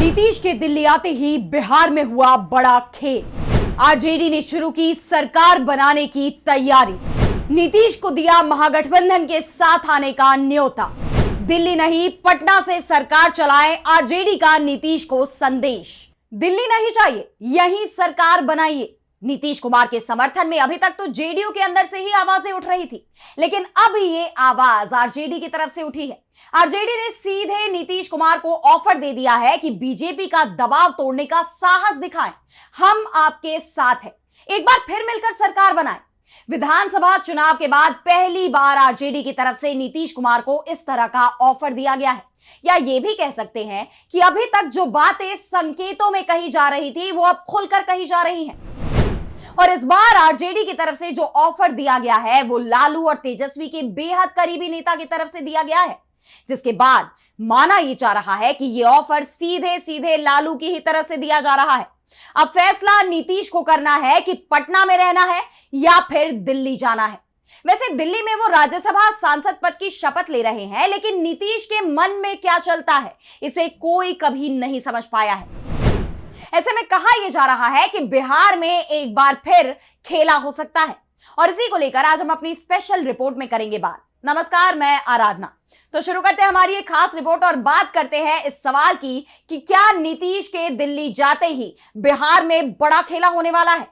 नीतीश के दिल्ली आते ही बिहार में हुआ बड़ा खेल। आरजेडी ने शुरू की सरकार बनाने की तैयारी। नीतीश को दिया महागठबंधन के साथ आने का न्योता। दिल्ली नहीं पटना से सरकार चलाए आरजेडी का नीतीश को संदेश। दिल्ली नहीं चाहिए, यहीं सरकार बनाइए। नीतीश कुमार के समर्थन में अभी तक तो जेडीयू के अंदर से ही आवाजें उठ रही थी, लेकिन अब ये आवाज आरजेडी की तरफ से उठी है। आरजेडी ने सीधे नीतीश कुमार को ऑफर दे दिया है कि बीजेपी का दबाव तोड़ने का साहस दिखाएं, हम आपके साथ हैं, एक बार फिर मिलकर सरकार बनाएं। विधानसभा चुनाव के बाद पहली बार आरजेडी की तरफ से नीतीश कुमार को इस तरह का ऑफर दिया गया है, या ये भी कह सकते हैं कि अभी तक जो बातें संकेतों में कही जा रही थी वो अब खुलकर कही जा रही हैं। और इस बार आरजेडी की तरफ से जो ऑफर दिया गया है वो लालू और तेजस्वी के बेहद करीबी नेता की तरफ से दिया गया है, जिसके बाद माना यह जा रहा है कि यह ऑफर सीधे सीधे लालू की ही तरफ से दिया जा रहा है। अब फैसला नीतीश को करना है कि पटना में रहना है या फिर दिल्ली जाना है। वैसे दिल्ली में वो राज्यसभा सांसद पद की शपथ ले रहे हैं, लेकिन नीतीश के मन में क्या चलता है इसे कोई कभी नहीं समझ पाया है। ऐसे में कहा यह जा रहा है कि बिहार में एक बार फिर खेला हो सकता है, और इसी को लेकर आज हम अपनी स्पेशल रिपोर्ट में करेंगे बात। नमस्कार, मैं आराधना। तो शुरू करते हैं हमारी एक खास रिपोर्ट और बात करते हैं इस सवाल की कि क्या नीतीश के दिल्ली जाते ही बिहार में बड़ा खेला होने वाला है।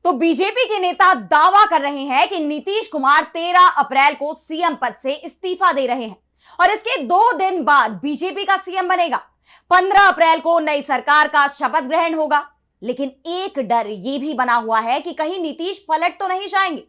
तो बीजेपी के नेता दावा कर रहे हैं कि नीतीश कुमार 13 अप्रैल को सीएम पद से इस्तीफा दे रहे हैं और इसके 2 दिन बाद बीजेपी का सीएम बनेगा। 15 अप्रैल को नई सरकार का शपथ ग्रहण होगा, लेकिन एक डर यह भी बना हुआ है कि कहीं नीतीश पलट तो नहीं जाएंगे,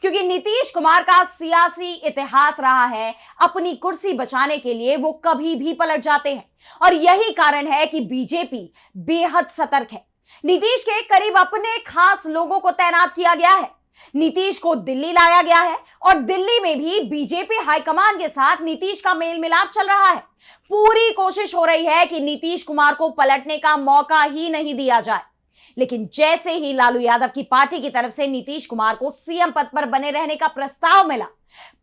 क्योंकि नीतीश कुमार का सियासी इतिहास रहा है अपनी कुर्सी बचाने के लिए वो कभी भी पलट जाते हैं, और यही कारण है कि बीजेपी बेहद सतर्क है। नीतीश के करीब अपने खास लोगों को तैनात किया गया है। नीतीश को दिल्ली लाया गया है और दिल्ली में भी बीजेपी हाईकमान के साथ नीतीश का मेल मिलाप चल रहा है। पूरी कोशिश हो रही है कि नीतीश कुमार को पलटने का मौका ही नहीं दिया जाए, लेकिन जैसे ही लालू यादव की पार्टी की तरफ से नीतीश कुमार को सीएम पद पर बने रहने का प्रस्ताव मिला,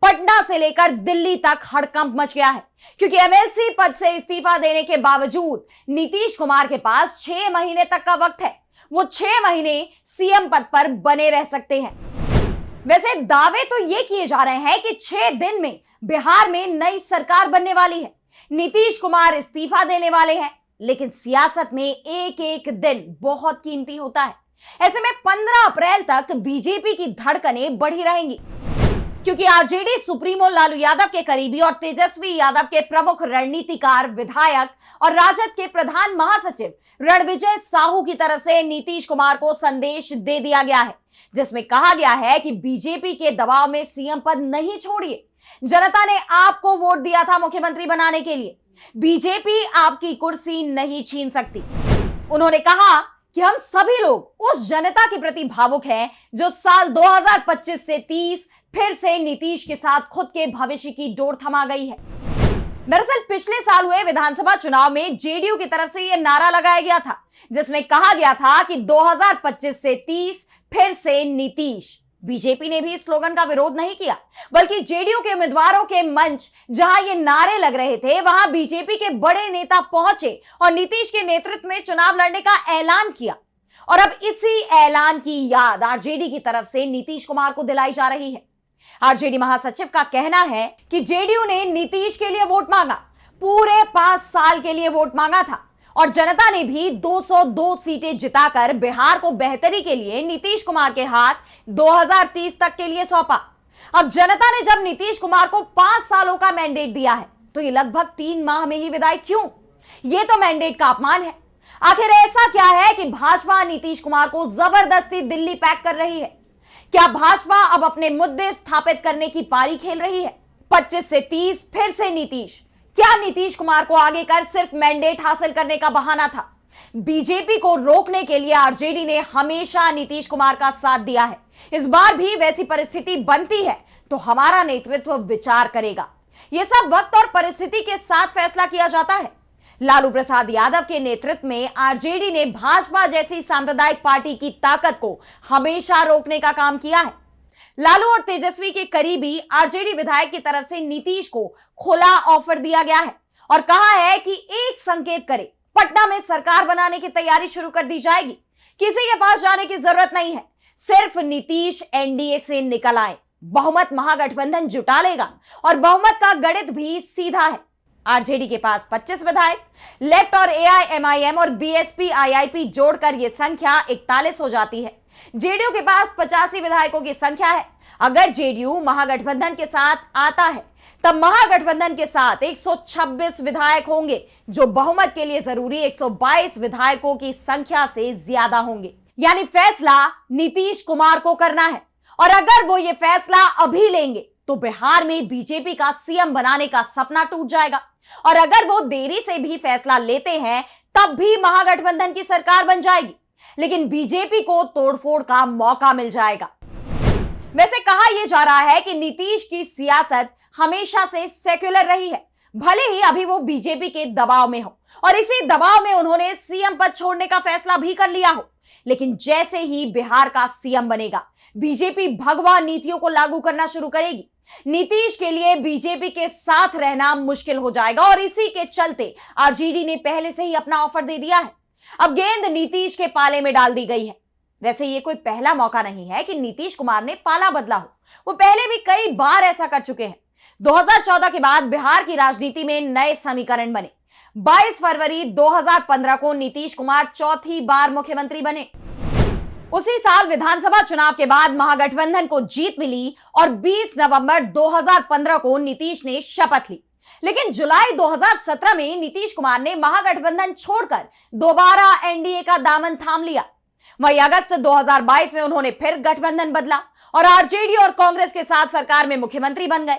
पटना से लेकर दिल्ली तक हड़कंप मच गया है, क्योंकि एमएलसी पद से इस्तीफा देने के बावजूद नीतीश कुमार के पास 6 महीने तक का वक्त है। वो 6 महीने सीएम पद पर बने रह सकते हैं। वैसे दावे तो ये किए जा रहे हैं कि 6 दिन में बिहार में नई सरकार बनने वाली है, नीतीश कुमार इस्तीफा देने वाले हैं, लेकिन सियासत में एक एक दिन बहुत कीमती होता है। ऐसे में 15 अप्रैल तक बीजेपी की धड़कनें बढ़ी रहेंगी, क्योंकि आरजेडी सुप्रीमो लालू यादव के करीबी और तेजस्वी यादव के प्रमुख रणनीतिकार विधायक और राजद के प्रधान महासचिव रणविजय साहू की तरफ से नीतीश कुमार को संदेश दे दिया गया है, जिसमें कहा गया है कि बीजेपी के दबाव में सीएम पद नहीं छोड़िए। जनता ने आपको वोट दिया था मुख्यमंत्री बनाने के लिए, बीजेपी आपकी कुर्सी नहीं छीन सकती। उन्होंने कहा कि हम सभी लोग उस जनता के प्रति भावुक हैं जो साल 2025 से 30 फिर से नीतीश के साथ खुद के भविष्य की डोर थमा गई है। दरअसल पिछले साल हुए विधानसभा चुनाव में जेडीयू की तरफ से यह नारा लगाया गया था, जिसमें कहा गया था कि 2025 से 30 फिर से नीतीश। बीजेपी ने भी इस स्लोगन का विरोध नहीं किया, बल्कि जेडीयू के उम्मीदवारों के मंच जहां ये नारे लग रहे थे वहां बीजेपी के बड़े नेता पहुंचे और नीतीश के नेतृत्व में चुनाव लड़ने का ऐलान किया। और अब इसी ऐलान की याद आरजेडी की तरफ से नीतीश कुमार को दिलाई जा रही है। आरजेडी महासचिव का कहना है कि जेडीयू ने नीतीश के लिए वोट मांगा, पूरे 5 साल के लिए वोट मांगा था, और जनता ने भी 202 सीटें जिताकर बिहार को बेहतरी के लिए नीतीश कुमार के हाथ 2030 तक के लिए सौंपा। अब जनता ने जब नीतीश कुमार को 5 सालों का मैंडेट दिया है, तो ये लगभग 3 माह में ही विदाई क्यों? ये तो मैंडेट का अपमान है। आखिर ऐसा क्या है कि भाजपा नीतीश कुमार को जबरदस्ती दिल्ली पैक कर रही है? क्या भाजपा अब अपने मुद्दे स्थापित करने की पारी खेल रही है? 25 से 30 फिर से नीतीश। क्या नीतीश कुमार को आगे कर सिर्फ मैंडेट हासिल करने का बहाना था? बीजेपी को रोकने के लिए आरजेडी ने हमेशा नीतीश कुमार का साथ दिया है। इस बार भी वैसी परिस्थिति बनती है तो हमारा नेतृत्व विचार करेगा। यह सब वक्त और परिस्थिति के साथ फैसला किया जाता है। लालू प्रसाद यादव के नेतृत्व में आरजेडी ने भाजपा जैसी सांप्रदायिक पार्टी की ताकत को हमेशा रोकने का काम किया है। लालू और तेजस्वी के करीबी आरजेडी विधायक की तरफ से नीतीश को खुला ऑफर दिया गया है और कहा है कि एक संकेत करे, पटना में सरकार बनाने की तैयारी शुरू कर दी जाएगी। किसी के पास जाने की जरूरत नहीं है, सिर्फ नीतीश एनडीए से निकल आए, बहुमत महागठबंधन जुटा लेगा और बहुमत का गणित भी सीधा है। आरजेडी के पास 25 विधायक, लेफ्ट और एआईएमआईएम और बीएसपी आईआईपी जोड़कर यह संख्या 41 हो जाती है। जेडीयू के पास 85 विधायकों की संख्या है। अगर जेडीयू महागठबंधन के साथ आता है तब महागठबंधन के साथ 126 विधायक होंगे, जो बहुमत के लिए जरूरी 122 विधायकों की संख्या से ज्यादा होंगे। यानी फैसला नीतीश कुमार को करना है और अगर वो ये फैसला अभी लेंगे तो बिहार में बीजेपी का सीएम बनाने का सपना टूट जाएगा और अगर वो देरी से भी फैसला लेते हैं तब भी महागठबंधन की सरकार बन जाएगी, लेकिन बीजेपी को तोड़फोड़ का मौका मिल जाएगा। वैसे कहा यह जा रहा है कि नीतीश की सियासत हमेशा से सेक्युलर रही है, भले ही अभी वो बीजेपी के दबाव में हो और इसी दबाव में उन्होंने सीएम पद छोड़ने का फैसला भी कर लिया हो, लेकिन जैसे ही बिहार का सीएम बनेगा बीजेपी भगवा नीतियों को लागू करना शुरू करेगी। नीतीश के लिए बीजेपी के साथ रहना मुश्किल हो जाएगा और इसी के चलते आरजेडी ने पहले से ही अपना ऑफर दे दिया है। अब गेंद नीतीश के पाले में डाल दी गई है। वैसे ये कोई पहला मौका नहीं है कि नीतीश कुमार ने पाला बदला हो, वो पहले भी कई बार ऐसा कर चुके हैं। 2014 के बाद बिहार की राजनीति में नए समीकरण बने। 22 फरवरी 2015 को नीतीश कुमार चौथी बार मुख्यमंत्री बने। उसी साल विधानसभा चुनाव के बाद महागठबंधन को जीत मिली और 20 नवंबर 2015 को नीतीश ने शपथ ली। लेकिन जुलाई 2017 में नीतीश कुमार ने महागठबंधन छोड़कर दोबारा एनडीए का दामन थाम लिया। वहीं अगस्त 2022 में उन्होंने फिर गठबंधन बदला और आरजेडी और कांग्रेस के साथ सरकार में मुख्यमंत्री बन गए।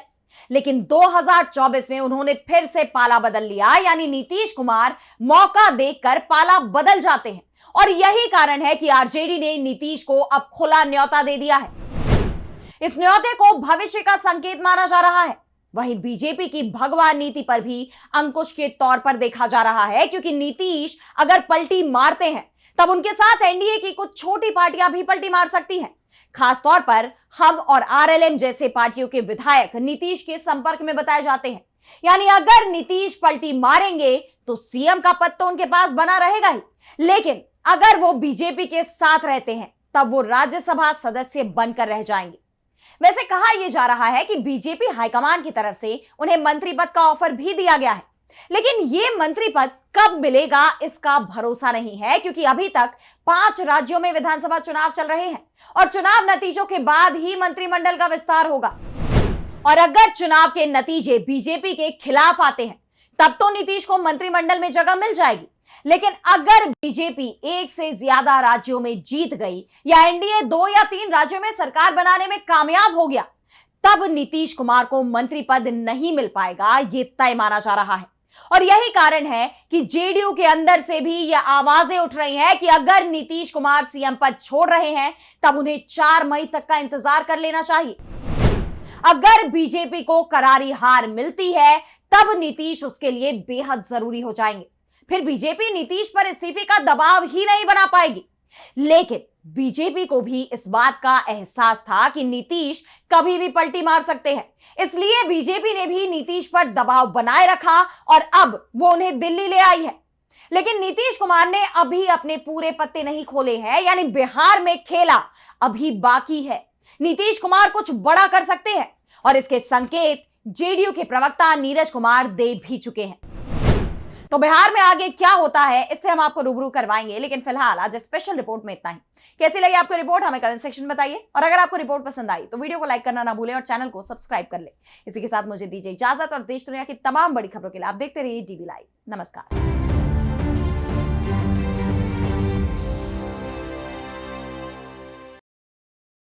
लेकिन 2024 में उन्होंने फिर से पाला बदल लिया, यानी नीतीश कुमार मौका देखकर पाला बदल जाते हैं और यही कारण है कि आरजेडी ने नीतीश को अब खुला न्योता दे दिया है। इस न्योते को भविष्य का संकेत माना जा रहा है। वहीं बीजेपी की भगवा नीति पर भी अंकुश के तौर पर देखा जा रहा है, क्योंकि नीतीश अगर पलटी मारते हैं तब उनके साथ एनडीए की कुछ छोटी पार्टियां भी पलटी मार सकती हैं। खासतौर पर हम और आरएलएम जैसे पार्टियों के विधायक नीतीश के संपर्क में बताए जाते हैं। यानी अगर नीतीश पलटी मारेंगे तो सीएम का पद तो उनके पास बना रहेगा ही, लेकिन अगर वो बीजेपी के साथ रहते हैं तब वो राज्यसभा सदस्य बनकर रह जाएंगे। वैसे कहा यह जा रहा है कि बीजेपी हाईकमान की तरफ से उन्हें मंत्री पद का ऑफर भी दिया गया है, लेकिन यह मंत्री पद कब मिलेगा इसका भरोसा नहीं है, क्योंकि अभी तक 5 राज्यों में विधानसभा चुनाव चल रहे हैं और चुनाव नतीजों के बाद ही मंत्रिमंडल का विस्तार होगा। और अगर चुनाव के नतीजे बीजेपी के खिलाफ आते हैं तब तो नीतीश को मंत्रिमंडल में जगह मिल जाएगी, लेकिन अगर बीजेपी एक से ज्यादा राज्यों में जीत गई या एनडीए 2 या 3 राज्यों में सरकार बनाने में कामयाब हो गया तब नीतीश कुमार को मंत्री पद नहीं मिल पाएगा, ये तय माना जा रहा है। और यही कारण है कि जेडीयू के अंदर से भी यह आवाजें उठ रही हैं कि अगर नीतीश कुमार सीएम पद छोड़ रहे हैं तब उन्हें 4 मई तक का इंतजार कर लेना चाहिए। अगर बीजेपी को करारी हार मिलती है तब नीतीश उसके लिए बेहद जरूरी हो जाएंगे। फिर बीजेपी नीतीश पर इस्तीफे का दबाव ही नहीं बना पाएगी। लेकिन बीजेपी को भी इस बात का एहसास था कि नीतीश कभी भी पलटी मार सकते हैं, इसलिए बीजेपी ने भी नीतीश पर दबाव बनाए रखा और अब वो उन्हें दिल्ली ले आई है। लेकिन नीतीश कुमार ने अभी अपने पूरे पत्ते नहीं खोले हैं, यानी बिहार में खेला अभी बाकी है। नीतीश कुमार कुछ बड़ा कर सकते हैं और इसके संकेत जेडीयू के प्रवक्ता नीरज कुमार दे भी चुके हैं। तो बिहार में आगे क्या होता है इससे हम आपको रूबरू करवाएंगे, लेकिन फिलहाल आज स्पेशल रिपोर्ट में इतना ही। कैसी लगी आपको रिपोर्ट हमें कमेंट सेक्शन में बताइए और अगर आपको रिपोर्ट पसंद आई तो वीडियो को लाइक करना ना भूलें और चैनल को सब्सक्राइब कर ले। इसी के साथ मुझे दीजिए इजाजत और देश दुनिया की तमाम बड़ी खबरों के लिए आप देखते रहिए डीवी लाइव। नमस्कार।